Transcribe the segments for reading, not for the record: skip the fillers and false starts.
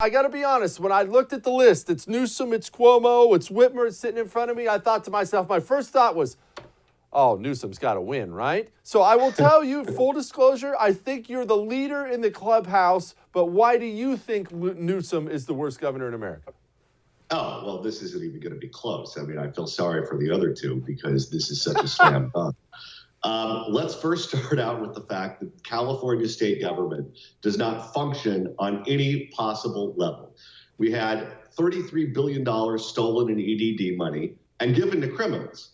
I got to be honest, when I looked at the list, it's Newsom, it's Cuomo, it's Whitmer sitting in front of me, I thought to myself, my first thought was, oh, Newsom's got to win, right? So I will tell you, full disclosure, I think you're the leader in the clubhouse, but why do you think Newsom is the worst governor in America? Oh, well, this isn't even going to be close. I mean, I feel sorry for the other two because this is such a slam dunk. Let's first start out with the fact that California state government does not function on any possible level. We had $33 billion stolen in EDD money and given to criminals,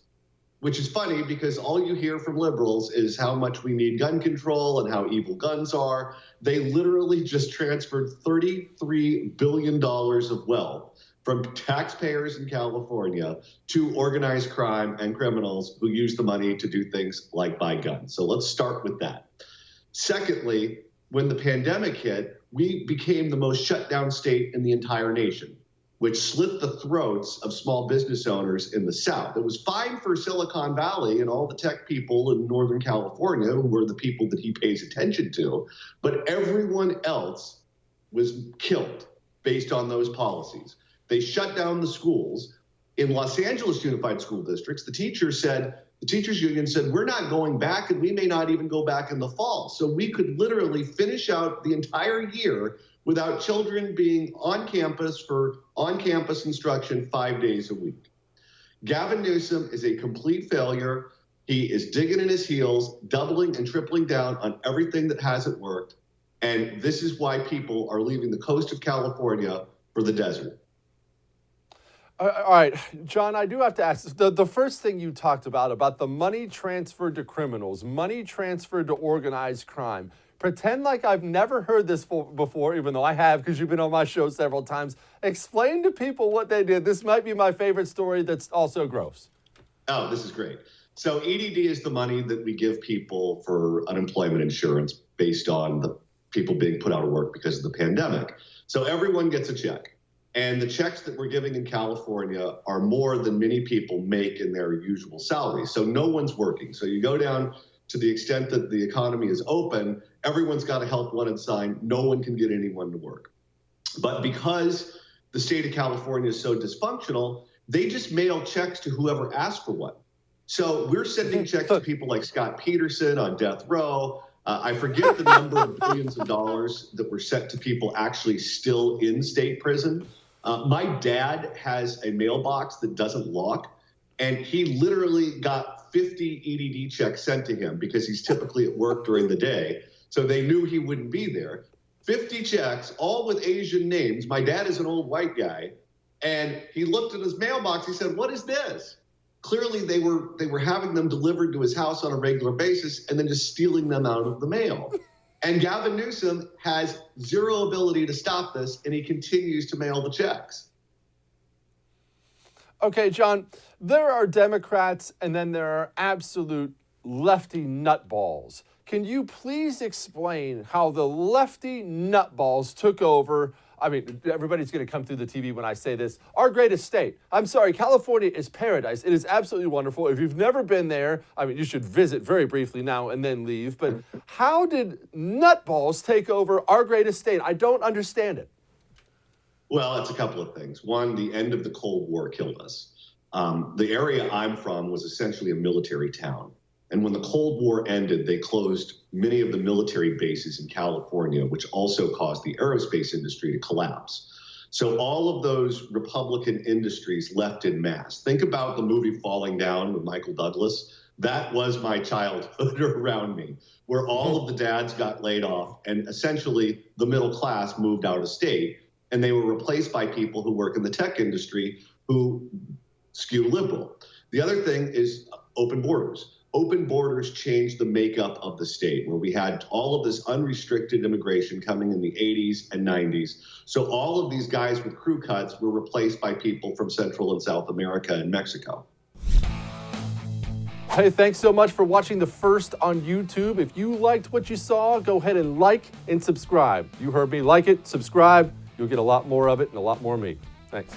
which is funny because all you hear from liberals is how much we need gun control and how evil guns are. They literally just transferred $33 billion of wealth from taxpayers in California to organized crime and criminals who use the money to do things like buy guns. So let's start with that. Secondly, when the pandemic hit, we became the most shut down state in the entire nation, which slit the throats of small business owners in the South. It was fine for Silicon Valley and all the tech people in Northern California, who were the people that he pays attention to, but everyone else was killed based on those policies. They shut down the schools. In Los Angeles Unified School Districts, the teachers union said, we're not going back, and we may not even go back in the fall. So we could literally finish out the entire year without children being on campus for on-campus instruction 5 days a week. Gavin Newsom is a complete failure. He is digging in his heels, doubling and tripling down on everything that hasn't worked. And this is why people are leaving the coast of California for the desert. All right, John, I do have to ask, the first thing you talked about the money transferred to criminals, money transferred to organized crime. Pretend like I've never heard this before, even though I have, because you've been on my show several times. Explain to people what they did. This might be my favorite story that's also gross. Oh, this is great. So EDD is the money that we give people for unemployment insurance based on the people being put out of work because of the pandemic. So everyone gets a check. And the checks that we're giving in California are more than many people make in their usual salary. So no one's working. So you go down to the extent that the economy is open, everyone's got a help wanted sign. No one can get anyone to work. But because the state of California is so dysfunctional, they just mail checks to whoever asks for one. So we're sending checks to people like Scott Peterson on death row. I forget the number of billions of dollars that were sent to people actually still in state prison. My dad has a mailbox that doesn't lock, and he literally got 50 EDD checks sent to him because he's typically at work during the day. So they knew he wouldn't be there. 50 checks, all with Asian names. My dad is an old white guy, and he looked at his mailbox. He said, "What is this?" Clearly, they were having them delivered to his house on a regular basis and then just stealing them out of the mail. And Gavin Newsom has zero ability to stop this, and he continues to mail the checks. Okay, John, there are Democrats and then there are absolute lefty nutballs. Can you please explain how the lefty nutballs took over? I mean, everybody's going to come through the TV when I say this. Our greatest state. I'm sorry, California is paradise. It is absolutely wonderful. If you've never been there, I mean, you should visit very briefly now and then leave. But how did nutballs take over our greatest state? I don't understand it. Well, it's a couple of things. One, the end of the Cold War killed us. The area I'm from was essentially a military town. And when the Cold War ended, they closed many of the military bases in California, which also caused the aerospace industry to collapse. So all of those Republican industries left en masse. Think about the movie Falling Down with Michael Douglas. That was my childhood around me, where all of the dads got laid off and essentially the middle class moved out of state. And they were replaced by people who work in the tech industry who skew liberal. The other thing is open borders. Open borders changed the makeup of the state, where we had all of this unrestricted immigration coming in the 80s and 90s. So all of these guys with crew cuts were replaced by people from Central and South America and Mexico. Hey, thanks so much for watching The First on YouTube. If you liked what you saw, go ahead and like and subscribe. You heard me. Like it, subscribe. You'll get a lot more of it and a lot more of me. Thanks.